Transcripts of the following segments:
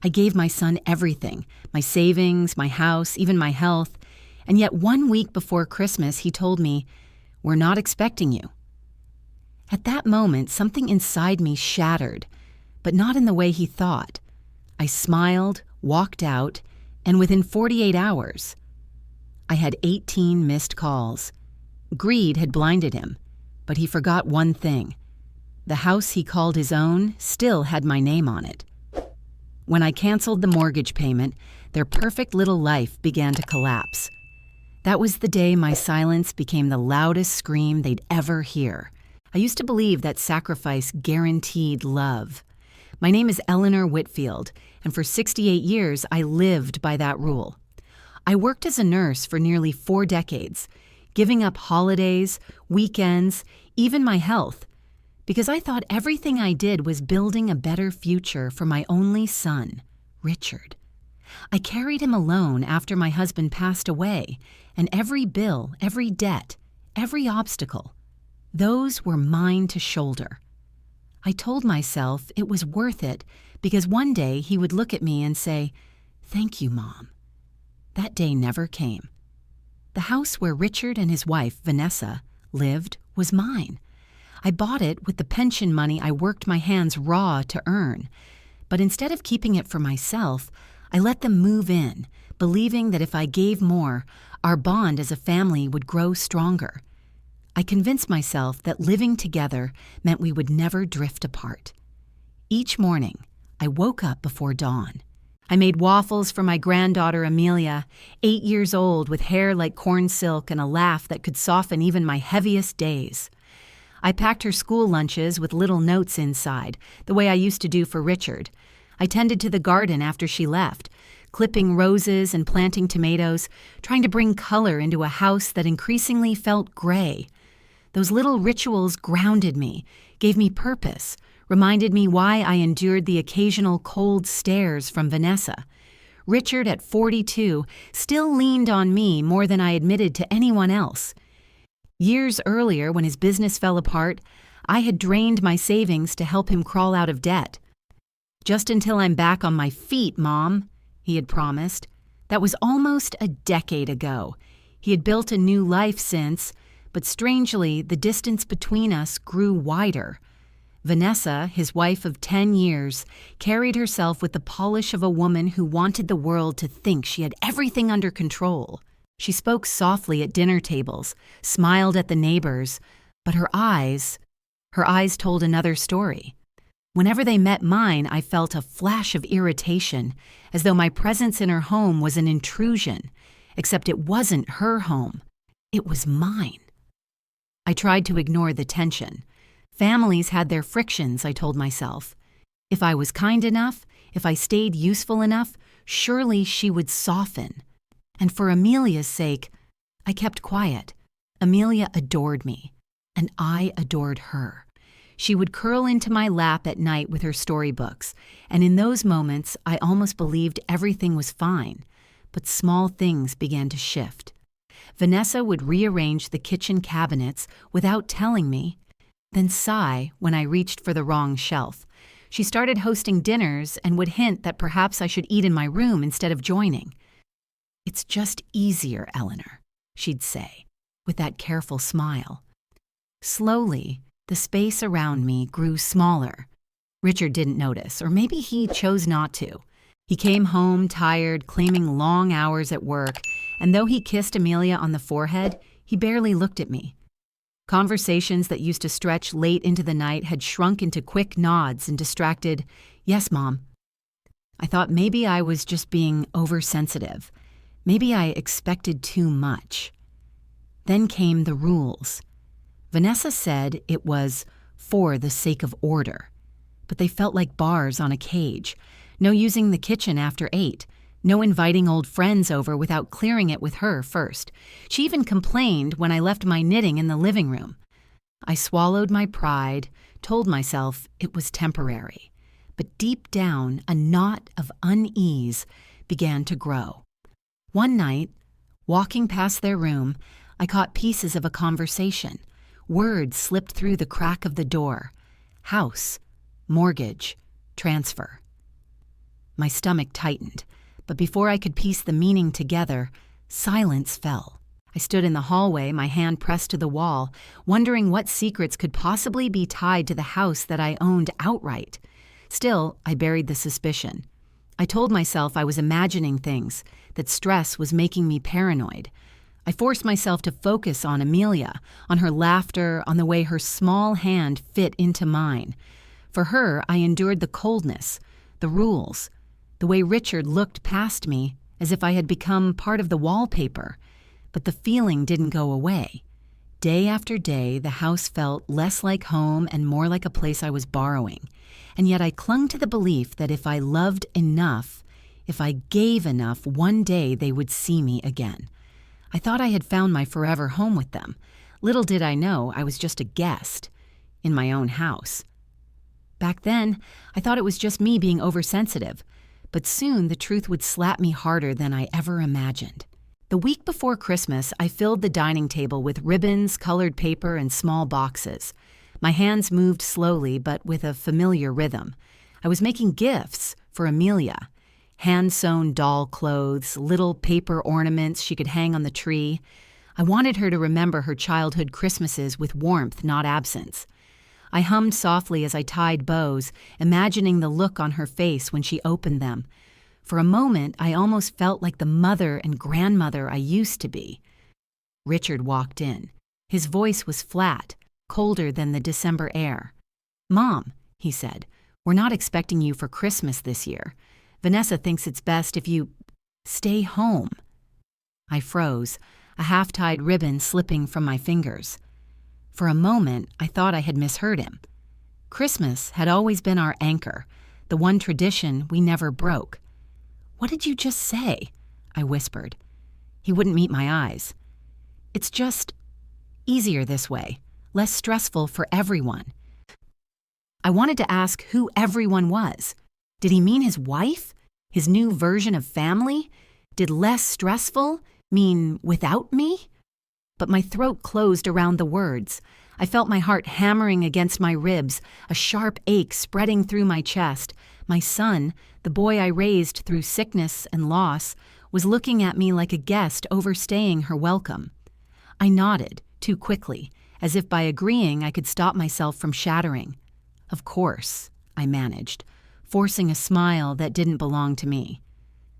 I gave my son everything, my savings, my house, even my health, and yet 1 week before Christmas he told me, "We're not expecting you." At that moment, something inside me shattered, but not in the way he thought. I smiled, walked out, and within 48 hours, I had 18 missed calls. Greed had blinded him, but he forgot one thing. The house he called his own still had my name on it. When I canceled the mortgage payment, their perfect little life began to collapse. That was the day my silence became the loudest scream they'd ever hear. I used to believe that sacrifice guaranteed love. My name is Eleanor Whitfield, and for 68 years I lived by that rule. I worked as a nurse for nearly 4 decades, giving up holidays, weekends, even my health, because I thought everything I did was building a better future for my only son, Richard. I carried him alone after my husband passed away, and every bill, every debt, every obstacle, those were mine to shoulder. I told myself it was worth it because one day he would look at me and say, "Thank you, Mom." That day never came. The house where Richard and his wife, Vanessa, lived was mine. I bought it with the pension money I worked my hands raw to earn. But instead of keeping it for myself, I let them move in, believing that if I gave more, our bond as a family would grow stronger. I convinced myself that living together meant we would never drift apart. Each morning, I woke up before dawn. I made waffles for my granddaughter Amelia, 8 years old with hair like corn silk and a laugh that could soften even my heaviest days. I packed her school lunches with little notes inside, the way I used to do for Richard. I tended to the garden after she left, clipping roses and planting tomatoes, trying to bring color into a house that increasingly felt gray. Those little rituals grounded me, gave me purpose, reminded me why I endured the occasional cold stares from Vanessa. Richard, at 42, still leaned on me more than I admitted to anyone else. Years earlier, when his business fell apart, I had drained my savings to help him crawl out of debt. "Just until I'm back on my feet, Mom," he had promised. That was almost a decade ago. He had built a new life since, but strangely, the distance between us grew wider. Vanessa, his wife of 10 years, carried herself with the polish of a woman who wanted the world to think she had everything under control. She spoke softly at dinner tables, smiled at the neighbors, but her eyes told another story. Whenever they met mine, I felt a flash of irritation, as though my presence in her home was an intrusion, except it wasn't her home. It was mine. I tried to ignore the tension. Families had their frictions, I told myself. If I was kind enough, if I stayed useful enough, surely she would soften. And for Amelia's sake, I kept quiet. Amelia adored me, and I adored her. She would curl into my lap at night with her storybooks, and in those moments I almost believed everything was fine, but small things began to shift. Vanessa would rearrange the kitchen cabinets without telling me, then sigh when I reached for the wrong shelf. She started hosting dinners and would hint that perhaps I should eat in my room instead of joining. "It's just easier, Eleanor," she'd say, with that careful smile. Slowly, the space around me grew smaller. Richard didn't notice, or maybe he chose not to. He came home tired, claiming long hours at work, and though he kissed Amelia on the forehead, he barely looked at me. Conversations that used to stretch late into the night had shrunk into quick nods and distracted, "Yes, Mom." I thought maybe I was just being oversensitive. Maybe I expected too much. Then came the rules. Vanessa said it was for the sake of order, but they felt like bars on a cage. No using the kitchen after 8. No inviting old friends over without clearing it with her first. She even complained when I left my knitting in the living room. I swallowed my pride, told myself it was temporary. But deep down, a knot of unease began to grow. One night, walking past their room, I caught pieces of a conversation. Words slipped through the crack of the door. House, mortgage, transfer. My stomach tightened, but before I could piece the meaning together, silence fell. I stood in the hallway, my hand pressed to the wall, wondering what secrets could possibly be tied to the house that I owned outright. Still, I buried the suspicion. I told myself I was imagining things, that stress was making me paranoid. I forced myself to focus on Amelia, on her laughter, on the way her small hand fit into mine. For her, I endured the coldness, the rules, the way Richard looked past me as if I had become part of the wallpaper. But the feeling didn't go away. Day after day, the house felt less like home and more like a place I was borrowing. And yet I clung to the belief that if I loved enough, if I gave enough, one day they would see me again. I thought I had found my forever home with them. Little did I know I was just a guest in my own house. Back then, I thought it was just me being oversensitive, but soon the truth would slap me harder than I ever imagined. The week before Christmas, I filled the dining table with ribbons, colored paper, and small boxes. My hands moved slowly, but with a familiar rhythm. I was making gifts for Amelia. Hand-sewn doll clothes, little paper ornaments she could hang on the tree. I wanted her to remember her childhood Christmases with warmth, not absence. I hummed softly as I tied bows, imagining the look on her face when she opened them. For a moment, I almost felt like the mother and grandmother I used to be. Richard walked in. His voice was flat, colder than the December air. "Mom," he said, "we're not expecting you for Christmas this year. Vanessa thinks it's best if you stay home." I froze, a half-tied ribbon slipping from my fingers. For a moment, I thought I had misheard him. Christmas had always been our anchor, the one tradition we never broke. "What did you just say?" I whispered. He wouldn't meet my eyes. "It's just easier this way, less stressful for everyone." I wanted to ask who everyone was. Did he mean his wife? His new version of family? Did less stressful mean without me? But my throat closed around the words. I felt my heart hammering against my ribs, a sharp ache spreading through my chest. My son, the boy I raised through sickness and loss, was looking at me like a guest overstaying her welcome. I nodded, too quickly, as if by agreeing I could stop myself from shattering. "Of course," I managed, forcing a smile that didn't belong to me.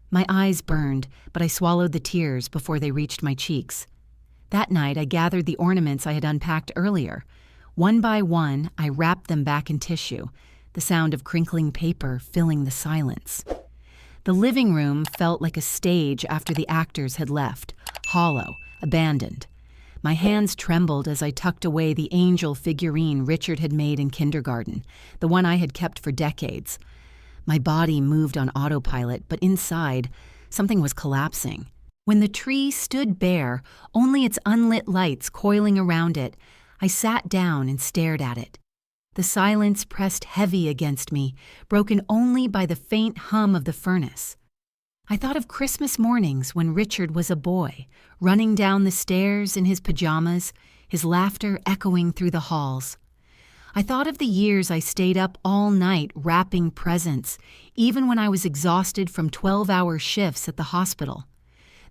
My eyes burned, but I swallowed the tears before they reached my cheeks. That night, I gathered the ornaments I had unpacked earlier. One by one, I wrapped them back in tissue, the sound of crinkling paper filling the silence. The living room felt like a stage after the actors had left, hollow, abandoned. My hands trembled as I tucked away the angel figurine Richard had made in kindergarten, the one I had kept for decades. My body moved on autopilot, but inside, something was collapsing. When the tree stood bare, only its unlit lights coiling around it, I sat down and stared at it. The silence pressed heavy against me, broken only by the faint hum of the furnace. I thought of Christmas mornings when Richard was a boy, running down the stairs in his pajamas, his laughter echoing through the halls. I thought of the years I stayed up all night wrapping presents, even when I was exhausted from 12-hour shifts at the hospital.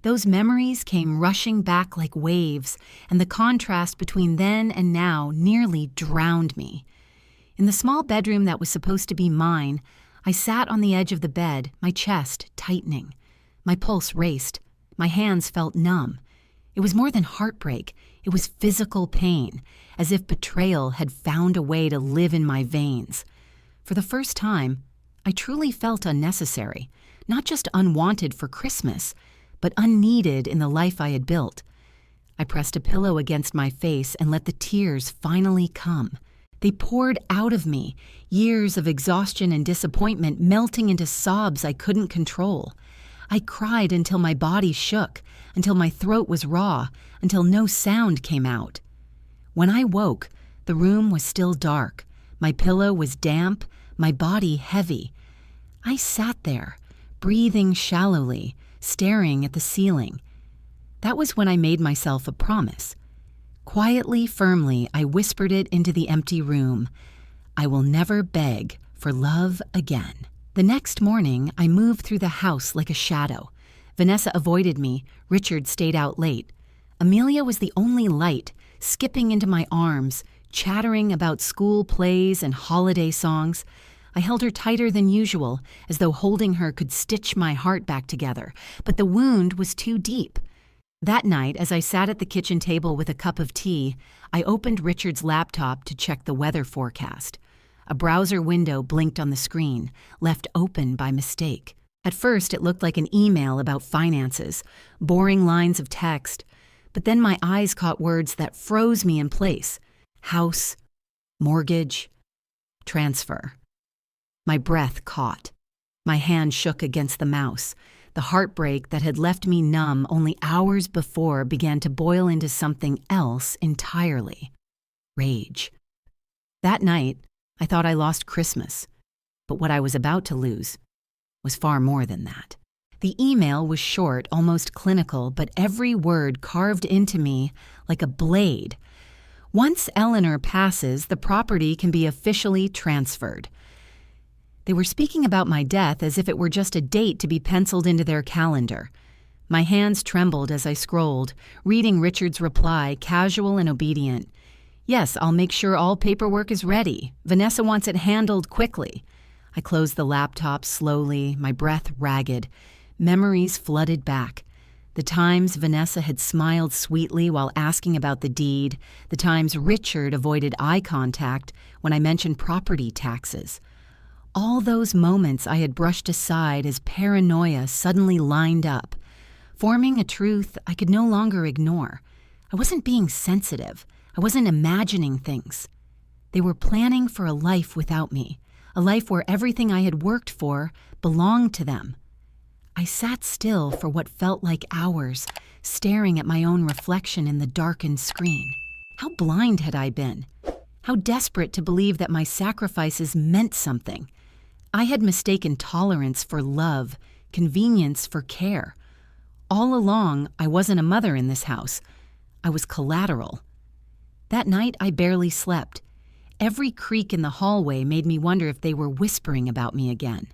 Those memories came rushing back like waves, and the contrast between then and now nearly drowned me. In the small bedroom that was supposed to be mine, I sat on the edge of the bed, my chest tightening. My pulse raced. My hands felt numb. It was more than heartbreak. It was physical pain, as if betrayal had found a way to live in my veins. For the first time, I truly felt unnecessary, not just unwanted for Christmas, but unneeded in the life I had built. I pressed a pillow against my face and let the tears finally come. They poured out of me, years of exhaustion and disappointment melting into sobs I couldn't control. I cried until my body shook, until my throat was raw, until no sound came out. When I woke, the room was still dark. My pillow was damp, my body heavy. I sat there, breathing shallowly, staring at the ceiling. That was when I made myself a promise. Quietly, firmly, I whispered it into the empty room. I will never beg for love again. The next morning, I moved through the house like a shadow. Vanessa avoided me. Richard stayed out late. Amelia was the only light, skipping into my arms, chattering about school plays and holiday songs. I held her tighter than usual, as though holding her could stitch my heart back together, but the wound was too deep. That night, as I sat at the kitchen table with a cup of tea, I opened Richard's laptop to check the weather forecast. A browser window blinked on the screen, left open by mistake. At first, it looked like an email about finances, boring lines of text, but then my eyes caught words that froze me in place. House, mortgage, transfer. My breath caught. My hand shook against the mouse. The heartbreak that had left me numb only hours before began to boil into something else entirely. Rage. That night, I thought I lost Christmas, but what I was about to lose was far more than that. The email was short, almost clinical, but every word carved into me like a blade. Once Eleanor passes, the property can be officially transferred. They were speaking about my death as if it were just a date to be penciled into their calendar. My hands trembled as I scrolled, reading Richard's reply, casual and obedient. Yes, I'll make sure all paperwork is ready. Vanessa wants it handled quickly. I closed the laptop slowly, my breath ragged. Memories flooded back. The times Vanessa had smiled sweetly while asking about the deed, the times Richard avoided eye contact when I mentioned property taxes. All those moments I had brushed aside as paranoia suddenly lined up, forming a truth I could no longer ignore. I wasn't being sensitive. I wasn't imagining things. They were planning for a life without me, a life where everything I had worked for belonged to them. I sat still for what felt like hours, staring at my own reflection in the darkened screen. How blind had I been? How desperate to believe that my sacrifices meant something. I had mistaken tolerance for love, convenience for care. All along, I wasn't a mother in this house. I was collateral. That night, I barely slept. Every creak in the hallway made me wonder if they were whispering about me again.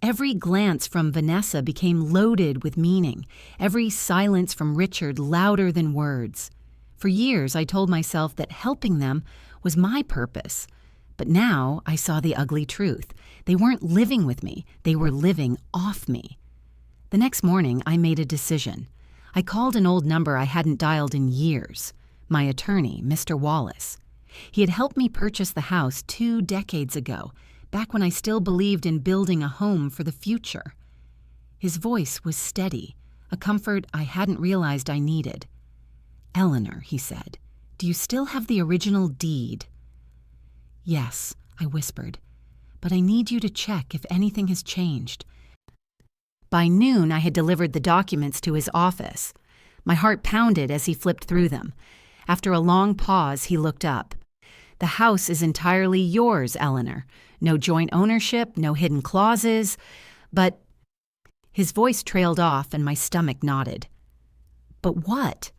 Every glance from Vanessa became loaded with meaning, every silence from Richard louder than words. For years, I told myself that helping them was my purpose. But now I saw the ugly truth. They weren't living with me. They were living off me. The next morning, I made a decision. I called an old number I hadn't dialed in years. My attorney, Mr. Wallace. He had helped me purchase the house 2 decades ago, back when I still believed in building a home for the future. His voice was steady, a comfort I hadn't realized I needed. "Eleanor," he said, "do you still have the original deed?" "Yes," I whispered, "but I need you to check if anything has changed." By noon, I had delivered the documents to his office. My heart pounded as he flipped through them. After a long pause, he looked up. "The house is entirely yours, Eleanor. No joint ownership, no hidden clauses, but—" His voice trailed off and my stomach knotted. "But what?"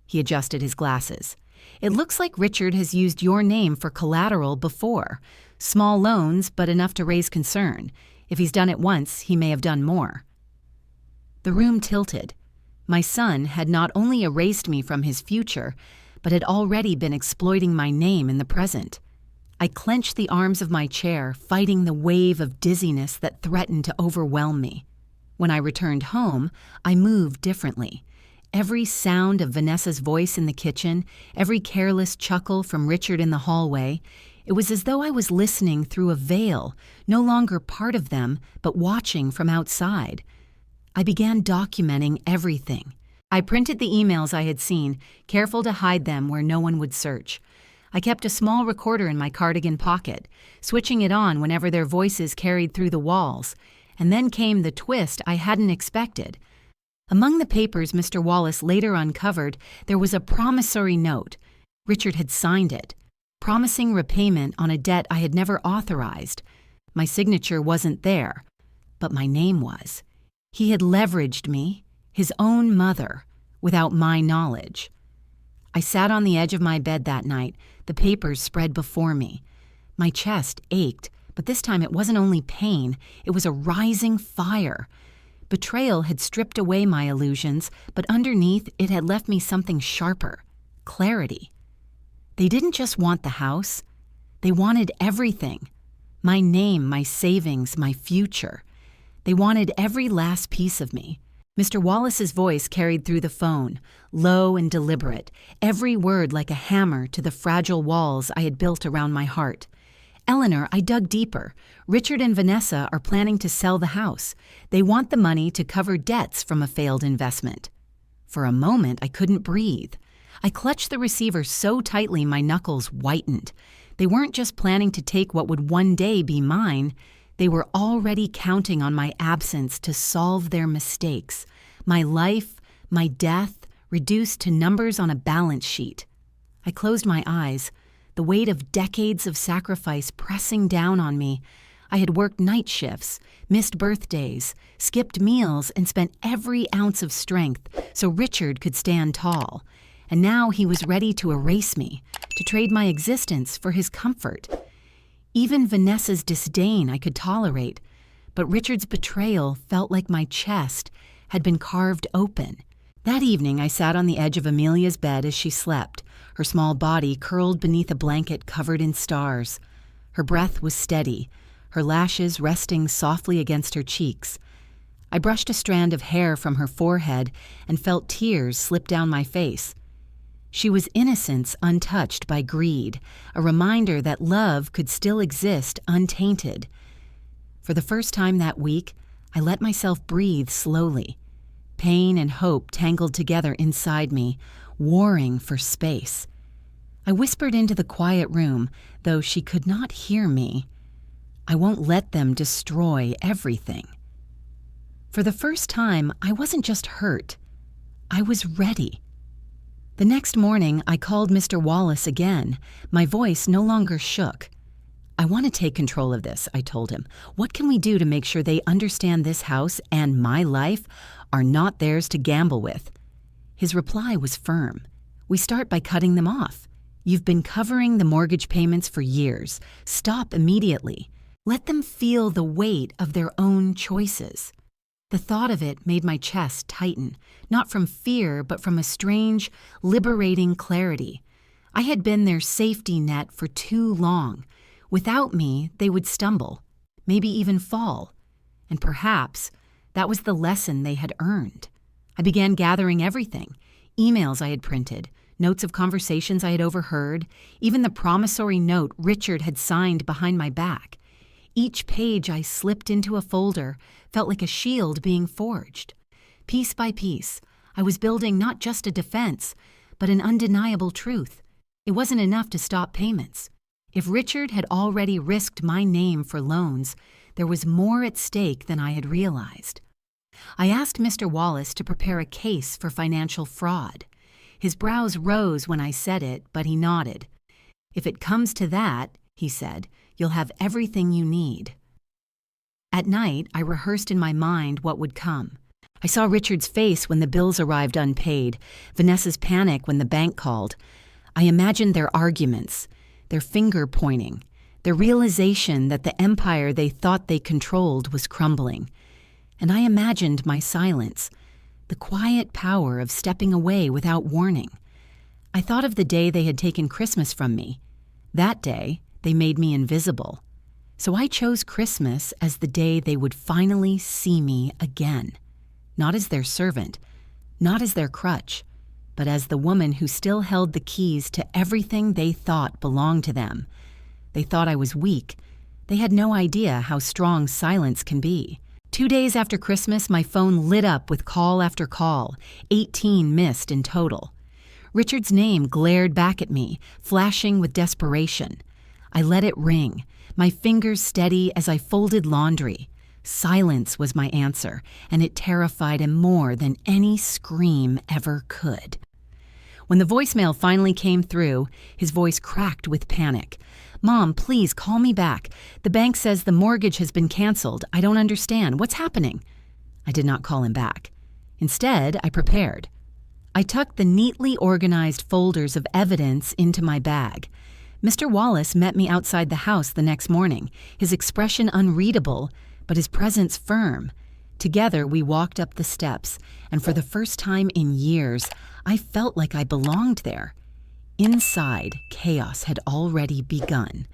He adjusted his glasses. "It looks like Richard has used your name for collateral before. Small loans, but enough to raise concern. If he's done it once, he may have done more." The room tilted. My son had not only erased me from his future, but had already been exploiting my name in the present. I clenched the arms of my chair, fighting the wave of dizziness that threatened to overwhelm me. When I returned home, I moved differently. Every sound of Vanessa's voice in the kitchen, every careless chuckle from Richard in the hallway, it was as though I was listening through a veil, no longer part of them, but watching from outside. I began documenting everything. I printed the emails I had seen, careful to hide them where no one would search. I kept a small recorder in my cardigan pocket, switching it on whenever their voices carried through the walls. And then came the twist I hadn't expected. Among the papers Mr. Wallace later uncovered, there was a promissory note. Richard had signed it, promising repayment on a debt I had never authorized. My signature wasn't there, but my name was. He had leveraged me, his own mother, without my knowledge. I sat on the edge of my bed that night, the papers spread before me. My chest ached, But this time it wasn't only pain, it was a rising fire. Betrayal had stripped away my illusions, but underneath it had left me something sharper: clarity. They didn't just want the house, they wanted everything. My name, my savings, my future. They wanted every last piece of me. Mr. Wallace's voice carried through the phone, low and deliberate, every word like a hammer to the fragile walls I had built around my heart. Eleanor, I dug deeper. Richard and Vanessa are planning to sell the house. They want the money to cover debts from a failed investment. For a moment, I couldn't breathe. I clutched the receiver so tightly my knuckles whitened. They weren't just planning to take what would one day be mine. They were already counting on my absence to solve their mistakes. My life, my death, reduced to numbers on a balance sheet. I closed my eyes, the weight of decades of sacrifice pressing down on me. I had worked night shifts, missed birthdays, skipped meals, and spent every ounce of strength so Richard could stand tall. And now he was ready to erase me, to trade my existence for his comfort. Even Vanessa's disdain I could tolerate, but Richard's betrayal felt like my chest had been carved open. That evening, I sat on the edge of Amelia's bed as she slept, her small body curled beneath a blanket covered in stars. Her breath was steady, her lashes resting softly against her cheeks. I brushed a strand of hair from her forehead and felt tears slip down my face. She was innocence untouched by greed, a reminder that love could still exist untainted. For the first time that week, I let myself breathe slowly. Pain and hope tangled together inside me, warring for space. I whispered into the quiet room, though she could not hear me. I won't let them destroy everything. For the first time, I wasn't just hurt. I was ready. The next morning, I called Mr. Wallace again. My voice no longer shook. "I want to take control of this," I told him. "What can we do to make sure they understand this house and my life are not theirs to gamble with?" His reply was firm. "We start by cutting them off. You've been covering the mortgage payments for years. Stop immediately. Let them feel the weight of their own choices." The thought of it made my chest tighten, not from fear, but from a strange, liberating clarity. I had been their safety net for too long. Without me, they would stumble, maybe even fall. And perhaps that was the lesson they had earned. I began gathering everything: emails I had printed, notes of conversations I had overheard, even the promissory note Richard had signed behind my back. Each page I slipped into a folder felt like a shield being forged. Piece by piece, I was building not just a defense, but an undeniable truth. It wasn't enough to stop payments. If Richard had already risked my name for loans, there was more at stake than I had realized. I asked Mr. Wallace to prepare a case for financial fraud. His brows rose when I said it, but he nodded. "If it comes to that," he said, "you'll have everything you need." At night, I rehearsed in my mind what would come. I saw Richard's face when the bills arrived unpaid, Vanessa's panic when the bank called. I imagined their arguments, their finger pointing, their realization that the empire they thought they controlled was crumbling. And I imagined my silence, the quiet power of stepping away without warning. I thought of the day they had taken Christmas from me. That day, they made me invisible. So I chose Christmas as the day they would finally see me again. Not as their servant, not as their crutch, but as the woman who still held the keys to everything they thought belonged to them. They thought I was weak. They had no idea how strong silence can be. 2 days after Christmas, my phone lit up with call after call, 18 missed in total. Richard's name glared back at me, flashing with desperation. I let it ring, my fingers steady as I folded laundry. Silence was my answer, and it terrified him more than any scream ever could. When the voicemail finally came through, his voice cracked with panic. "Mom, please call me back. The bank says the mortgage has been canceled. I don't understand. What's happening?" I did not call him back. Instead, I prepared. I tucked the neatly organized folders of evidence into my bag. Mr. Wallace met me outside the house the next morning, his expression unreadable, but his presence firm. Together, we walked up the steps, and for the first time in years, I felt like I belonged there. Inside, chaos had already begun.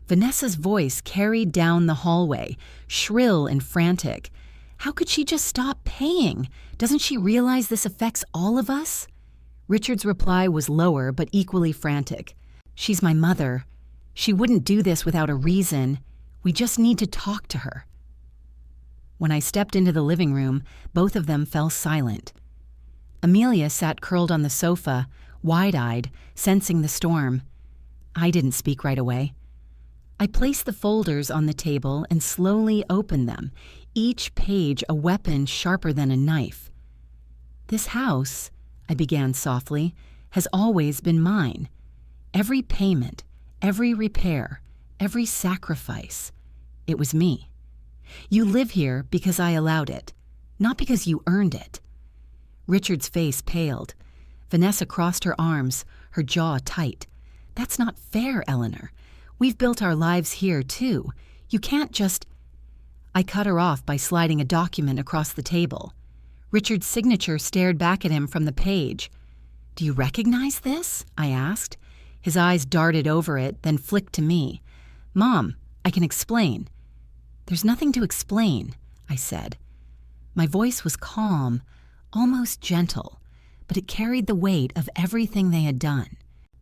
Vanessa's voice carried down the hallway, shrill and frantic. How could she just stop paying? Doesn't she realize this affects all of us? Richard's reply was lower but equally frantic. She's my mother. She wouldn't do this without a reason. We just need to talk to her. When I stepped into the living room, both of them fell silent. Amelia sat curled on the sofa, wide-eyed, sensing the storm. I didn't speak right away. I placed the folders on the table and slowly opened them, each page a weapon sharper than a knife. This house, I began softly, has always been mine. Every payment, every repair, every sacrifice, it was me. You live here because I allowed it, not because you earned it. Richard's face paled. Vanessa crossed her arms, her jaw tight. That's not fair, Eleanor. We've built our lives here, too. You can't just... I cut her off by sliding a document across the table. Richard's signature stared back at him from the page. Do you recognize this? I asked. His eyes darted over it, then flicked to me. Mom, I can explain. There's nothing to explain, I said. My voice was calm, almost gentle, but it carried the weight of everything they had done.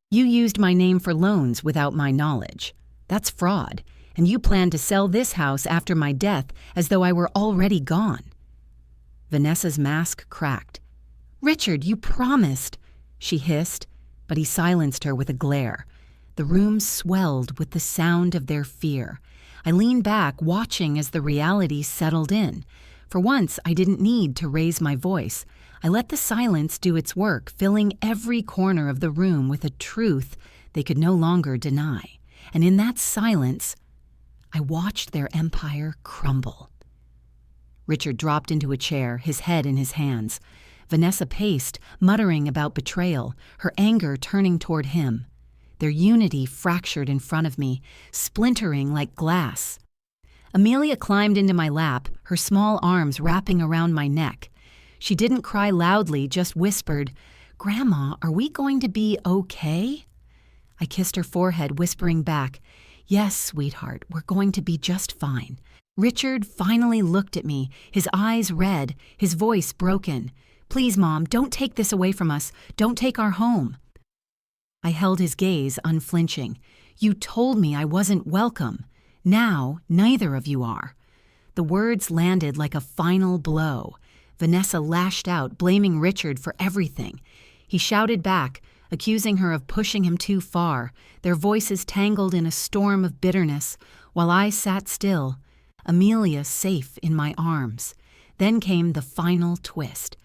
You used my name for loans without my knowledge. That's fraud, and you planned to sell this house after my death as though I were already gone. Vanessa's mask cracked. Richard, you promised, she hissed, but he silenced her with a glare. The room swelled with the sound of their fear. I leaned back, watching as the reality settled in. For once, I didn't need to raise my voice. I let the silence do its work, filling every corner of the room with a truth they could no longer deny. And in that silence, I watched their empire crumble. Richard dropped into a chair, his head in his hands. Vanessa paced, muttering about betrayal, her anger turning toward him. Their unity fractured in front of me, splintering like glass. Amelia climbed into my lap, her small arms wrapping around my neck. She didn't cry loudly, just whispered, Grandma, are we going to be okay? I kissed her forehead, whispering back, Yes, sweetheart, we're going to be just fine. Richard finally looked at me, his eyes red, his voice broken. Please, Mom, don't take this away from us. Don't take our home. I held his gaze, unflinching. You told me I wasn't welcome. Now, neither of you are. The words landed like a final blow. Vanessa lashed out, blaming Richard for everything. He shouted back, accusing her of pushing him too far, their voices tangled in a storm of bitterness, while I sat still, Amelia safe in my arms. Then came the final twist.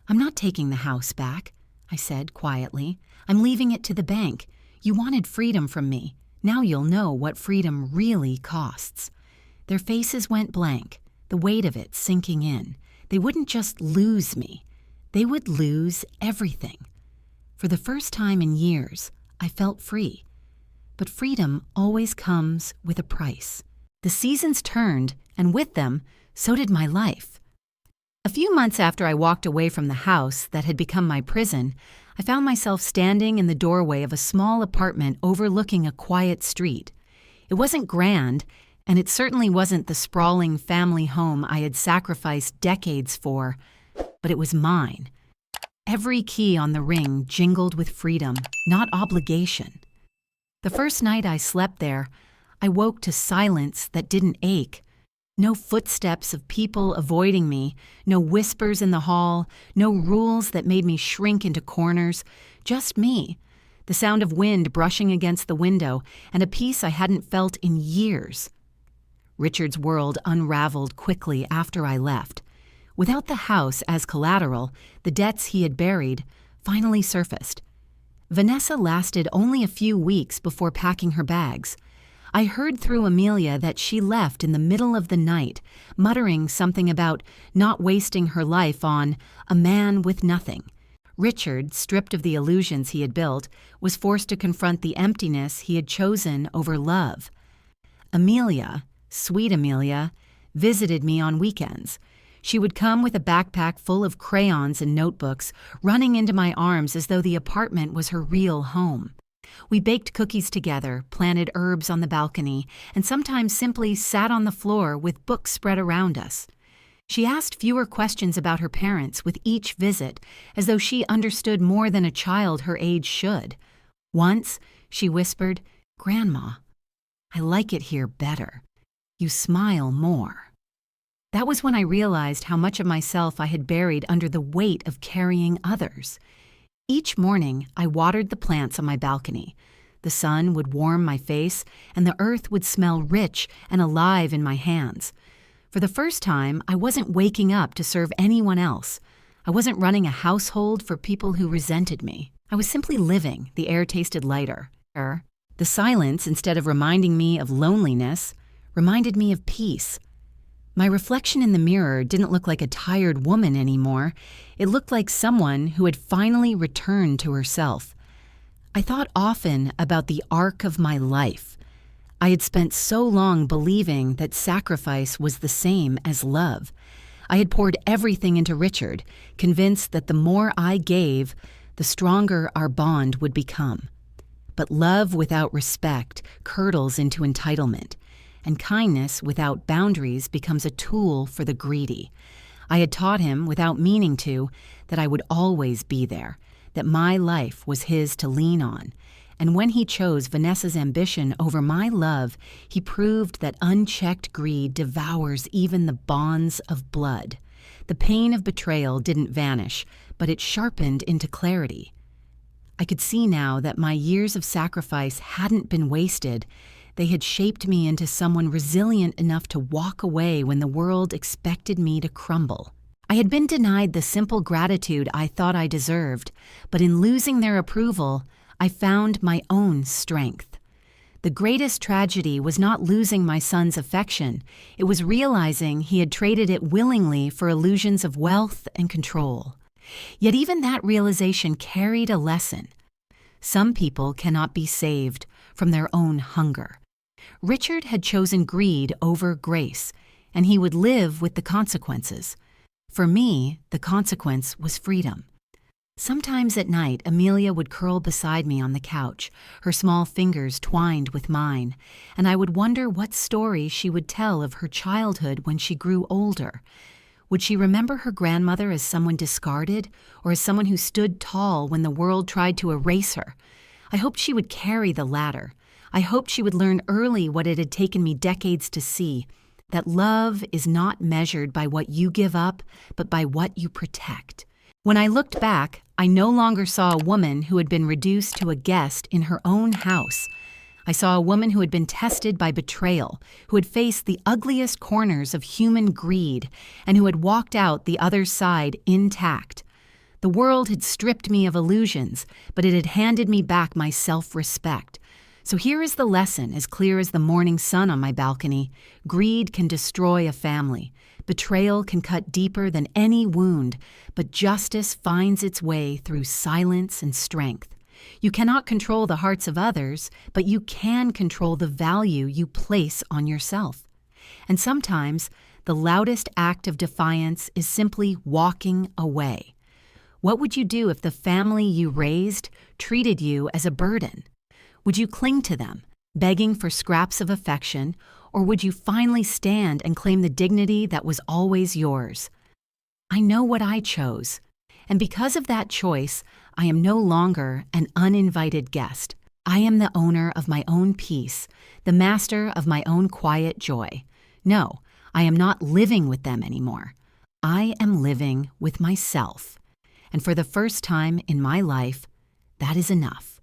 I'm not taking the house back, I said quietly. I'm leaving it to the bank. You wanted freedom from me. Now you'll know what freedom really costs. Their faces went blank, the weight of it sinking in. They wouldn't just lose me. They would lose everything. For the first time in years, I felt free. But freedom always comes with a price. The seasons turned, and with them, so did my life. A few months after I walked away from the house that had become my prison, I found myself standing in the doorway of a small apartment overlooking a quiet street. It wasn't grand, and it certainly wasn't the sprawling family home I had sacrificed decades for, but it was mine. Every key on the ring jingled with freedom, not obligation. The first night I slept there, I woke to silence that didn't ache. No footsteps of people avoiding me, no whispers in the hall, no rules that made me shrink into corners, just me, the sound of wind brushing against the window, and a peace I hadn't felt in years. Richard's world unraveled quickly after I left. Without the house as collateral, the debts he had buried finally surfaced. Vanessa lasted only a few weeks before packing her bags. I heard through Amelia that she left in the middle of the night, muttering something about not wasting her life on a man with nothing. Richard, stripped of the illusions he had built, was forced to confront the emptiness he had chosen over love. Amelia, sweet Amelia, visited me on weekends. She would come with a backpack full of crayons and notebooks, running into my arms as though the apartment was her real home. We baked cookies together, planted herbs on the balcony, and sometimes simply sat on the floor with books spread around us. She asked fewer questions about her parents with each visit, as though she understood more than a child her age should. Once, she whispered, "Grandma, I like it here better. You smile more." That was when I realized how much of myself I had buried under the weight of carrying others. Each morning, I watered the plants on my balcony. The sun would warm my face, and the earth would smell rich and alive in my hands. For the first time, I wasn't waking up to serve anyone else. I wasn't running a household for people who resented me. I was simply living. The air tasted lighter. The silence, instead of reminding me of loneliness, reminded me of peace. My reflection in the mirror didn't look like a tired woman anymore. It looked like someone who had finally returned to herself. I thought often about the arc of my life. I had spent so long believing that sacrifice was the same as love. I had poured everything into Richard, convinced that the more I gave, the stronger our bond would become. But love without respect curdles into entitlement, and kindness without boundaries becomes a tool for the greedy. I had taught him, without meaning to, that I would always be there, that my life was his to lean on. And when he chose Vanessa's ambition over my love, he proved that unchecked greed devours even the bonds of blood. The pain of betrayal didn't vanish, but it sharpened into clarity. I could see now that my years of sacrifice hadn't been wasted. They had shaped me into someone resilient enough to walk away when the world expected me to crumble. I had been denied the simple gratitude I thought I deserved, but in losing their approval, I found my own strength. The greatest tragedy was not losing my son's affection. It was realizing he had traded it willingly for illusions of wealth and control. Yet even that realization carried a lesson. Some people cannot be saved from their own hunger. Richard had chosen greed over grace, and he would live with the consequences. For me, the consequence was freedom. Sometimes at night, Amelia would curl beside me on the couch, her small fingers twined with mine, and I would wonder what story she would tell of her childhood when she grew older. Would she remember her grandmother as someone discarded, or as someone who stood tall when the world tried to erase her? I hoped she would carry the latter. I hoped she would learn early what it had taken me decades to see, that love is not measured by what you give up, but by what you protect. When I looked back, I no longer saw a woman who had been reduced to a guest in her own house. I saw a woman who had been tested by betrayal, who had faced the ugliest corners of human greed, and who had walked out the other side intact. The world had stripped me of illusions, but it had handed me back my self-respect. So here is the lesson, as clear as the morning sun on my balcony. Greed can destroy a family. Betrayal can cut deeper than any wound, but justice finds its way through silence and strength. You cannot control the hearts of others, but you can control the value you place on yourself. And sometimes, the loudest act of defiance is simply walking away. What would you do if the family you raised treated you as a burden? Would you cling to them, begging for scraps of affection, or would you finally stand and claim the dignity that was always yours? I know what I chose, and because of that choice, I am no longer an uninvited guest. I am the owner of my own peace, the master of my own quiet joy. No, I am not living with them anymore. I am living with myself. And for the first time in my life, that is enough.